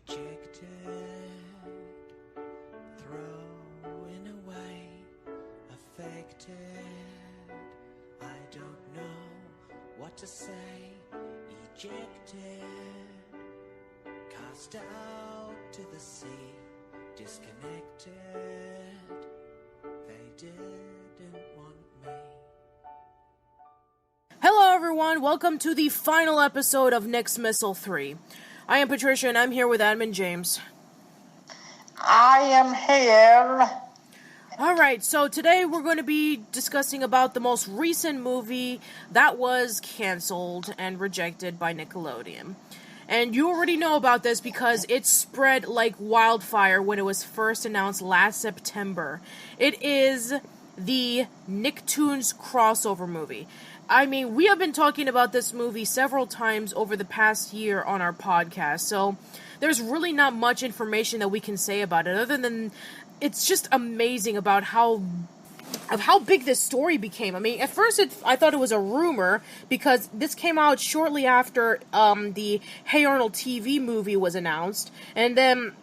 rejected, throwing away, affected. I don't know what to say. Ejected, cast out to the sea, disconnected. They didn't want me. Hello everyone, welcome to the final episode of Nicksmissal 3. I am Patricia and I'm here with Admin James. I am here. Alright, so today we're going to be discussing about the most recent movie that was cancelled and rejected by Nickelodeon. And you already know about this because it spread like wildfire when it was first announced last September. It is the Nicktoons crossover movie. I mean, we have been talking about this movie several times over the past year on our podcast, so there's really not much information that we can say about it, other than it's just amazing about how big this story became. I mean, at first I thought it was a rumor, because this came out shortly after the Hey Arnold TV movie was announced, and then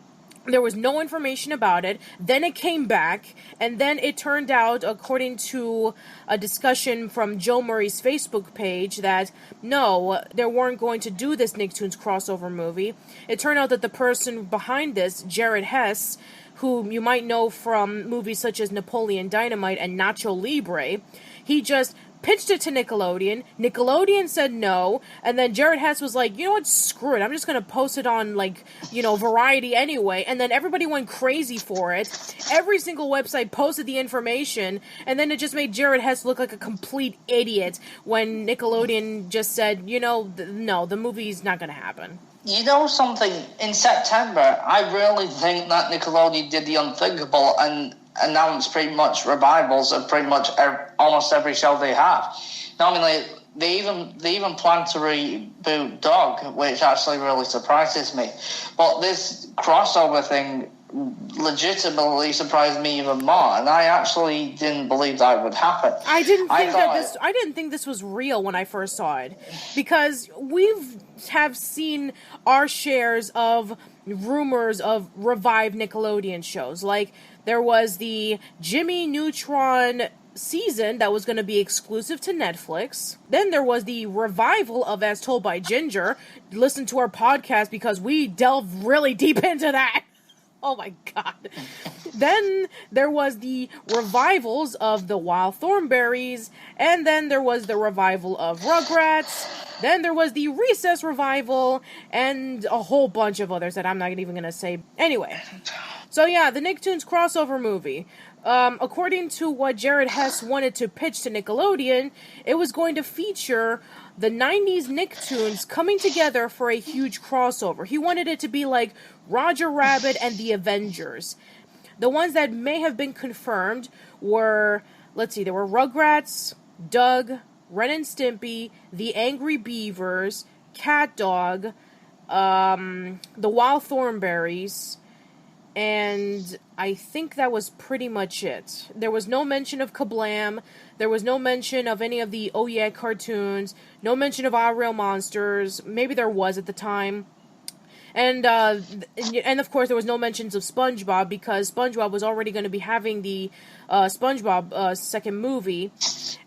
there was no information about it. Then it came back, and then it turned out, according to a discussion from Joe Murray's Facebook page, that no, they weren't going to do this Nicktoons crossover movie. It turned out that the person behind this, Jared Hess, whom you might know from movies such as Napoleon Dynamite and Nacho Libre, he just pitched it to Nickelodeon. Nickelodeon said no, and then Jared Hess was like, you know what, screw it, I'm just gonna post it on, Variety anyway, and then everybody went crazy for it. Every single website posted the information, and then it just made Jared Hess look like a complete idiot when Nickelodeon just said, no, the movie's not gonna happen. You know something? In September, I really think that Nickelodeon did the unthinkable and announced pretty much revivals of pretty much almost every show they have. Now, I mean, they even plan to reboot Dog, which actually really surprises me. But this crossover thing legitimately surprised me even more, and I actually didn't believe that would happen. I didn't think this was real when I first saw it, because have seen our shares of rumors of revived Nickelodeon shows. Like, there was the Jimmy Neutron season that was going to be exclusive to Netflix. Then there was the revival of As Told by Ginger. Listen to our podcast because we delved really deep into that. Oh my god. Then there was the revivals of the Wild Thornberrys, and then there was the revival of Rugrats, then there was the Recess revival, and a whole bunch of others that I'm not even gonna say. Anyway, so yeah, the Nicktoons crossover movie. According to what Jared Hess wanted to pitch to Nickelodeon, it was going to feature the 90's Nicktoons coming together for a huge crossover. He wanted it to be like Roger Rabbit and the Avengers. The ones that may have been confirmed were, there were Rugrats, Doug, Ren and Stimpy, the Angry Beavers, Cat Dog, the Wild Thornberrys, and I think that was pretty much it. There was no mention of Kablam. There was no mention of any of the Oh Yeah cartoons. No mention of Our Real Monsters. Maybe there was at the time. And of course there was no mentions of SpongeBob, because SpongeBob was already going to be having the SpongeBob second movie.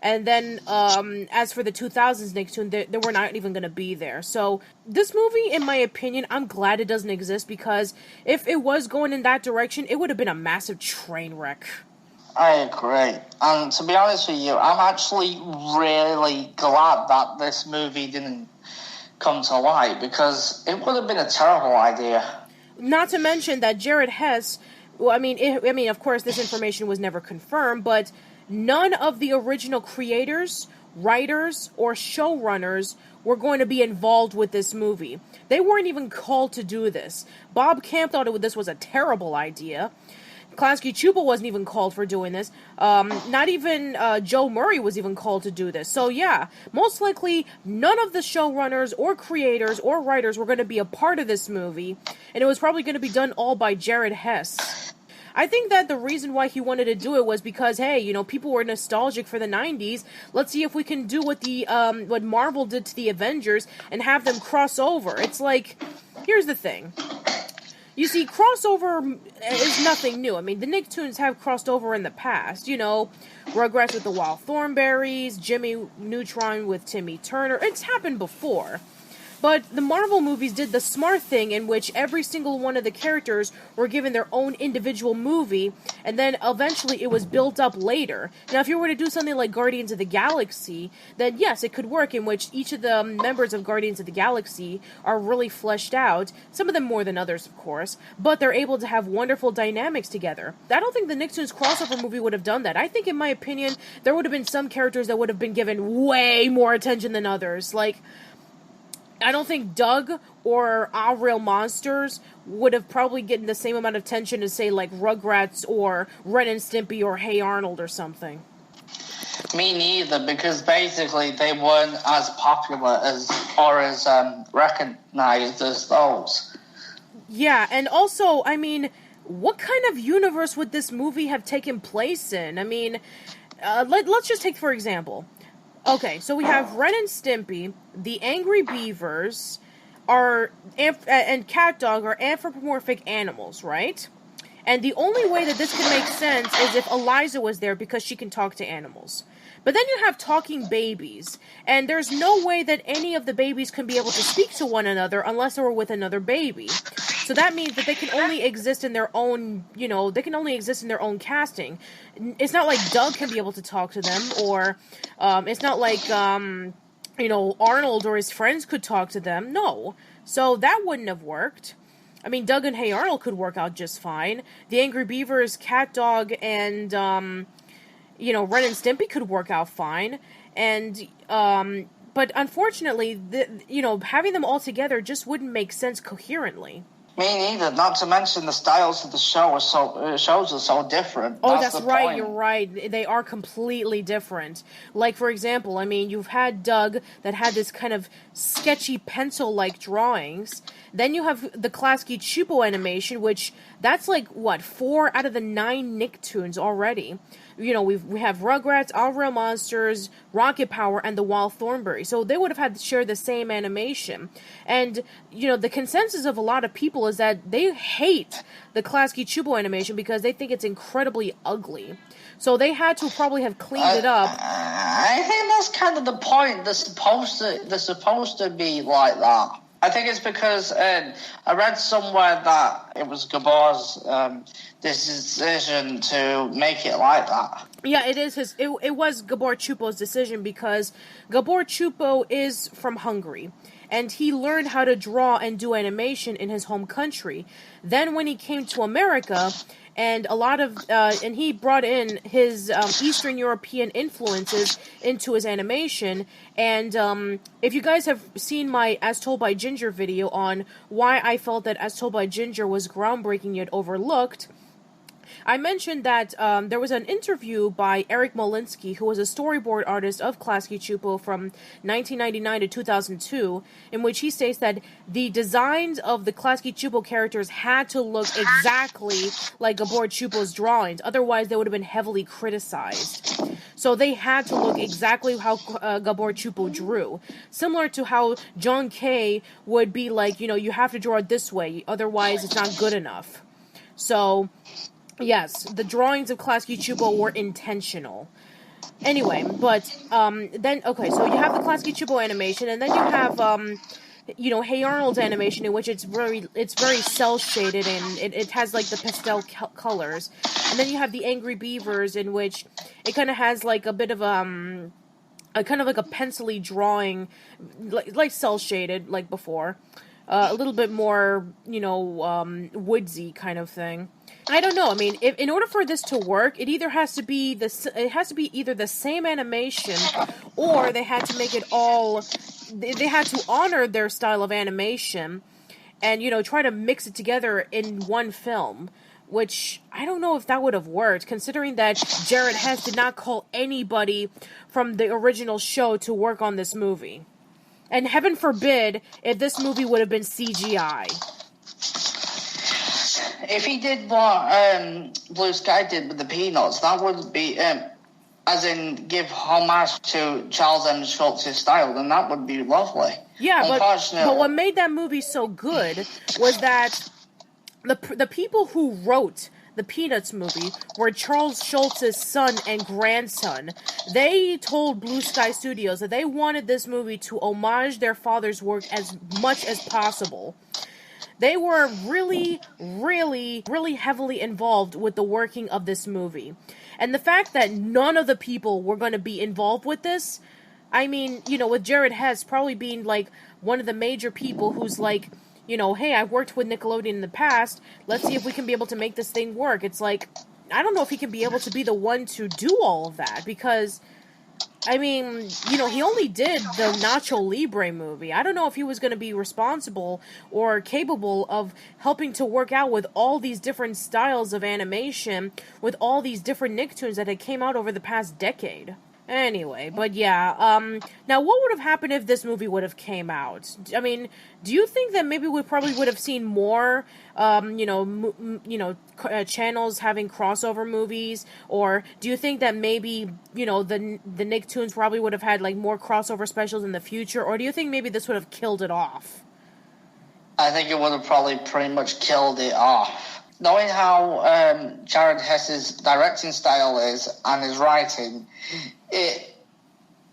And then as for the 2000s Nicktoon, they were not even going to be there. So this movie, in my opinion, I'm glad it doesn't exist, because if it was going in that direction, it would have been a massive train wreck. I agree. And to be honest with you, I'm actually really glad that this movie didn't come to light, because it would have been a terrible idea. Not to mention that Jared Hess, of course this information was never confirmed, but none of the original creators, writers, or showrunners were going to be involved with this movie. They weren't even called to do this. Bob Camp thought this was a terrible idea. Klasky Chuba wasn't even called for doing this. Not even Joe Murray was even called to do this. So yeah, most likely none of the showrunners or creators or writers were going to be a part of this movie, and it was probably going to be done all by Jared Hess. I think that the reason why he wanted to do it was because, hey, people were nostalgic for the 90s. Let's see if we can do what Marvel did to the Avengers and have them cross over. It's like, here's the thing. You see, crossover is nothing new. I mean, the Nicktoons have crossed over in the past. You know, Rugrats with the Wild Thornberrys, Jimmy Neutron with Timmy Turner. It's happened before. But the Marvel movies did the smart thing in which every single one of the characters were given their own individual movie, and then eventually it was built up later. Now, if you were to do something like Guardians of the Galaxy, then yes, it could work, in which each of the members of Guardians of the Galaxy are really fleshed out, some of them more than others, of course, but they're able to have wonderful dynamics together. I don't think the Nicktoons crossover movie would have done that. I think, in my opinion, there would have been some characters that would have been given way more attention than others. Like, I don't think Doug or Our Real Monsters would have probably gotten the same amount of attention as, say, like Rugrats or Ren and Stimpy or Hey Arnold or something. Me neither, because basically they weren't as popular as or as recognized as those. Yeah, and also, I mean, what kind of universe would this movie have taken place in? I mean, let's just take, for example... Okay, so we have Ren and Stimpy, the Angry Beavers, and Cat Dog are anthropomorphic animals, right? And the only way that this can make sense is if Eliza was there because she can talk to animals. But then you have talking babies, and there's no way that any of the babies can be able to speak to one another unless they were with another baby. So that means that they can only exist in their own, they can only exist in their own casting. It's not like Doug can be able to talk to them, or it's not like, Arnold or his friends could talk to them. No. So that wouldn't have worked. I mean, Doug and Hey Arnold could work out just fine. The Angry Beavers, Cat Dog, and, Ren and Stimpy could work out fine. And, but unfortunately, having them all together just wouldn't make sense coherently. Me neither. Not to mention the styles of the shows are so different. Oh, that's right. Point. You're right. They are completely different. Like, for example, I mean, you've had Doug that had this kind of sketchy pencil-like drawings. Then you have the Klasky Csupo animation, which that's like, 4 out of the 9 Nicktoons already. We have Rugrats, Our Real Monsters, Rocket Power, and the Wild Thornberry. So they would have had to share the same animation. And, the consensus of a lot of people is that they hate the Klasky Csupo animation because they think it's incredibly ugly. So they had to probably have cleaned it up. I think that's kind of the point. They're supposed to be like that. I think it's because I read somewhere that it was Gabor's decision to make it like that. Yeah, it is it was Gabor Csupo's decision because Gabor Csupo is from Hungary. And he learned how to draw and do animation in his home country. Then when he came to America, and and he brought in his Eastern European influences into his animation. And if you guys have seen my As Told by Ginger video on why I felt that As Told by Ginger was groundbreaking yet overlooked, I mentioned that there was an interview by Eric Molinsky, who was a storyboard artist of Klasky Csupo from 1999 to 2002, in which he states that the designs of the Klasky Csupo characters had to look exactly like Gabor Csupo's drawings, otherwise they would have been heavily criticized. So they had to look exactly how Gabor Csupo drew. Similar to how John Kay would be like, you have to draw it this way, otherwise it's not good enough. So... yes, the drawings of Klasky Csupo were intentional. Anyway, but then so you have the Klasky Csupo animation, and then you have Hey Arnold's animation, in which it's very cell shaded and it has like the pastel colors, and then you have the Angry Beavers, in which it kind of has like a bit of a kind of like a pencil-y drawing, like cell shaded like before, a little bit more woodsy kind of thing. I don't know. I mean, in order for this to work, it has to be either the same animation, or they had to make it all. They had to honor their style of animation, and try to mix it together in one film. Which I don't know if that would have worked, considering that Jared Hess did not call anybody from the original show to work on this movie, and heaven forbid if this movie would have been CGI. If he did what Blue Sky did with the Peanuts, that would be, as in give homage to Charles M. Schultz's style, then that would be lovely. Yeah, but what made that movie so good was that the people who wrote the Peanuts movie were Charles Schulz's son and grandson. They told Blue Sky Studios that they wanted this movie to homage their father's work as much as possible. They were really, really, really heavily involved with the working of this movie. And the fact that none of the people were going to be involved with this, I mean, you know, with Jared Hess probably being, like, one of the major people who's like, you know, hey, I've worked with Nickelodeon in the past, let's see if we can be able to make this thing work. It's like, I don't know if he can be able to be the one to do all of that, because, I mean, you know, he only did the Nacho Libre movie. I don't know if he was going to be responsible or capable of helping to work out with all these different styles of animation, with all these different Nicktoons that had came out over the past decade. Anyway, but yeah, now what would have happened if this movie would have came out? I mean, do you think that maybe we probably would have seen more, channels having crossover movies? Or do you think that maybe, you know, the Nicktoons probably would have had, like, more crossover specials in the future? Or do you think maybe this would have killed it off? I think it would have probably pretty much killed it off. Knowing how Jared Hess's directing style is and his writing,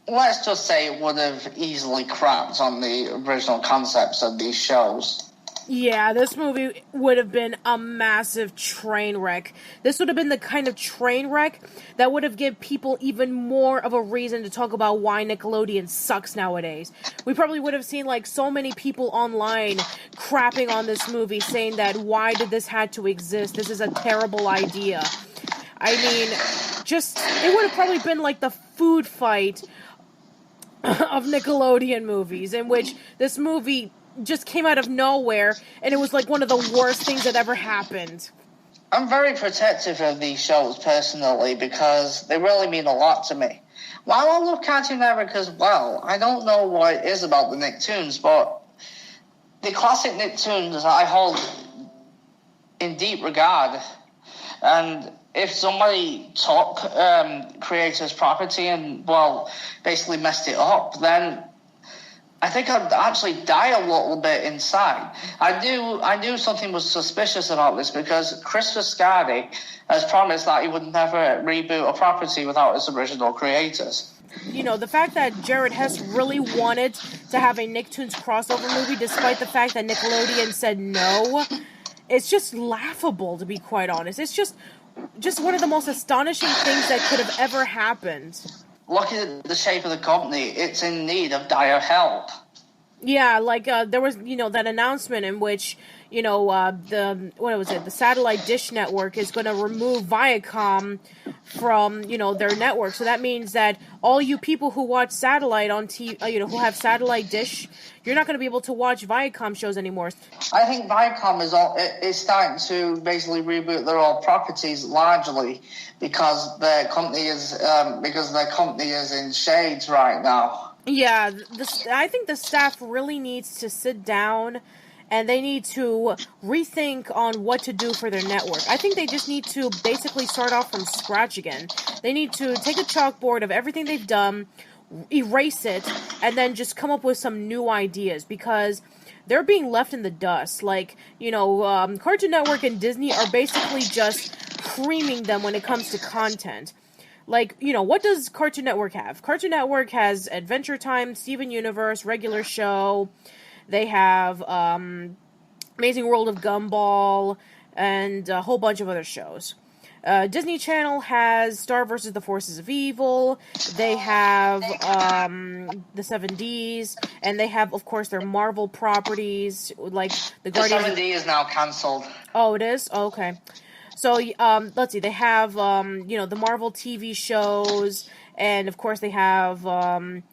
let's just say it would have easily crapped on the original concepts of these shows. Yeah, this movie would have been a massive train wreck. This would have been the kind of train wreck that would have given people even more of a reason to talk about why Nickelodeon sucks nowadays. We probably would have seen, like, so many people online crapping on this movie, saying that why did this had to exist? This is a terrible idea. I mean, it would have probably been like the food fight of Nickelodeon movies, in which this movie just came out of nowhere, and it was like one of the worst things that ever happened. I'm very protective of these shows personally because they really mean a lot to me. While I love Cartoon Network as well, I don't know what it is about the Nicktoons, but the classic Nicktoons I hold in deep regard. And if somebody took creators' property and, well, basically messed it up, then I think I'd actually die a little bit inside. I knew something was suspicious about this because Chris Viscardi has promised that he would never reboot a property without its original creators. You know, the fact that Jared Hess really wanted to have a Nicktoons crossover movie, despite the fact that Nickelodeon said no, it's just laughable, to be quite honest. It's just one of the most astonishing things that could have ever happened. Look at the shape of the company. It's in need of dire help. Yeah, like, there was, you know, that announcement in which, you know, the satellite dish network is going to remove Viacom from, you know, their network. So that means that all you people who watch satellite on TV, who have satellite dish, you're not going to be able to watch Viacom shows anymore. I think Viacom is starting to basically reboot their old properties largely because their company is in shades right now. Yeah, I think the staff really needs to sit down and they need to rethink on what to do for their network. I think they just need to basically start off from scratch again. They need to take a chalkboard of everything they've done, erase it, and then just come up with some new ideas, because they're being left in the dust. Like, Cartoon Network and Disney are basically just creaming them when it comes to content. Like, what does Cartoon Network have? Cartoon Network has Adventure Time, Steven Universe, Regular Show. They have Amazing World of Gumball, and a whole bunch of other shows. Disney Channel has Star vs. the Forces of Evil. They have the 70's, and they have, of course, their Marvel properties, like the Guardians. The 70's is now cancelled. Oh, it is? Oh, okay. So, let's see. They have, the Marvel TV shows, and of course they have, and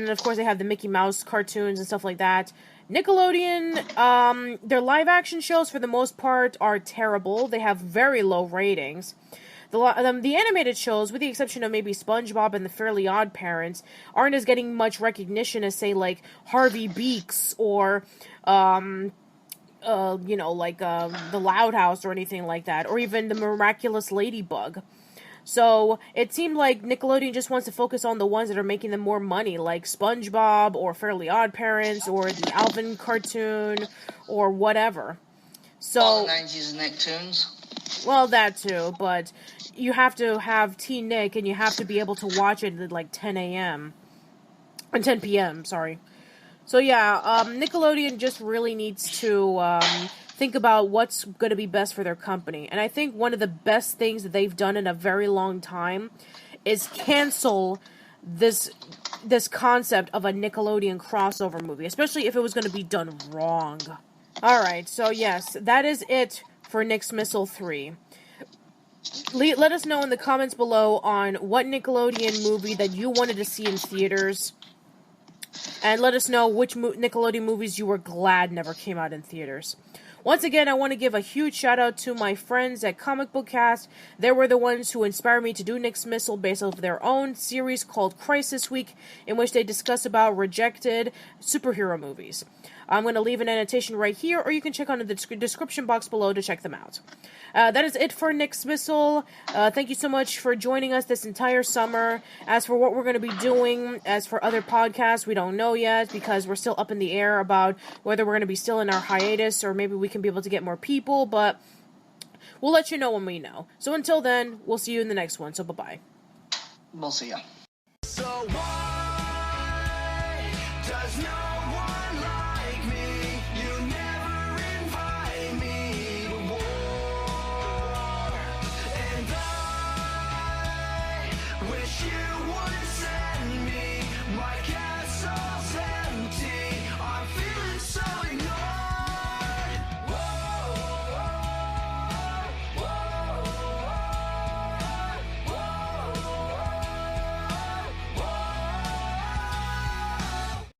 of course they have the Mickey Mouse cartoons and stuff like that. Nickelodeon, their live-action shows, for the most part, are terrible. They have very low ratings. The animated shows, with the exception of maybe SpongeBob and the Fairly Odd Parents, aren't as getting much recognition as, say, like, Harvey Beaks or, the Loud House or anything like that, or even the Miraculous Ladybug. So it seemed like Nickelodeon just wants to focus on the ones that are making them more money, like SpongeBob or Fairly Odd Parents or the Alvin cartoon or whatever. So, all the 90s Nicktoons. Well, that too, but you have to have Teen Nick, and you have to be able to watch it at like 10 a.m. and 10 p.m., sorry. So yeah, Nickelodeon just really needs to think about what's going to be best for their company. And I think one of the best things that they've done in a very long time is cancel this concept of a Nickelodeon crossover movie, especially if it was going to be done wrong. Alright, so yes, that is it for Nicksmissal 3. Let us know in the comments below on what Nickelodeon movie that you wanted to see in theaters. And let us know which Nickelodeon movies you were glad never came out in theaters. Once again, I want to give a huge shout out to my friends at Comic Book Cast. They were the ones who inspired me to do Nicksmissal based off their own series called Crisis Week, in which they discuss about rejected superhero movies. I'm going to leave an annotation right here, or you can check on the description box below to check them out. That is it for Nicksmissal. Thank you so much for joining us this entire summer. As for what we're going to be doing, as for other podcasts, we don't know yet, because we're still up in the air about whether we're going to be still in our hiatus, or maybe we can be able to get more people, but we'll let you know when we know. So until then, we'll see you in the next one, so bye-bye. We'll see ya. So what?